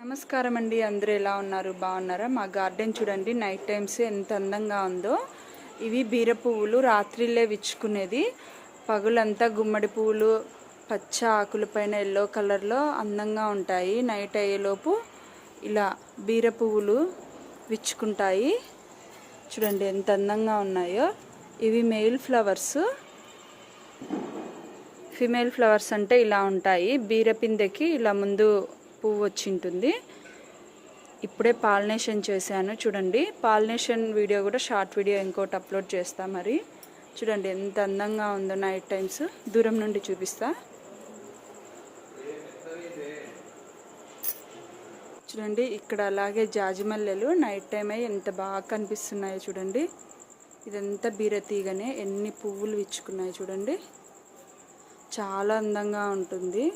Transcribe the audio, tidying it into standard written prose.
నమస్కారం అండి. అందరూ ఎలా ఉన్నారు? బాగున్నారా? మా గార్డెన్ చూడండి, నైట్ టైమ్స్ ఎంత అందంగా ఉందో. ఇవి బీర పువ్వులు, రాత్రిలే విచ్చుకునేది. పగులంతా గుమ్మడి పువ్వులు పచ్చ ఆకులపైన ఎల్లో కలర్లో అందంగా ఉంటాయి. నైట్ అయ్యేలోపు ఇలా బీర పువ్వులు విచ్చుకుంటాయి. చూడండి ఎంత అందంగా ఉన్నాయో. ఇవి మెయిల్ ఫ్లవర్స్. ఫిమేల్ ఫ్లవర్స్ అంటే ఇలా ఉంటాయి. బీర పిందెకి ఇలా ముందు పువ్వు వచ్చి ఉంటుంది. ఇప్పుడే పాలినేషన్ చేశాను చూడండి. పాలినేషన్ వీడియో కూడా షార్ట్ వీడియో ఇంకోటి అప్లోడ్ చేస్తా. మరి చూడండి ఎంత అందంగా ఉందో. నైట్ టైమ్స్ దూరం నుండి చూపిస్తా. చూడండి ఇక్కడ అలాగే జాజిమల్లెలు నైట్ టైం అయ్యి ఎంత బాగా కనిపిస్తున్నాయో చూడండి. ఇదంతా బీరతీగనే ఎన్ని పువ్వులు విచ్చుకున్నాయి చూడండి. చాలా అందంగా ఉంటుంది.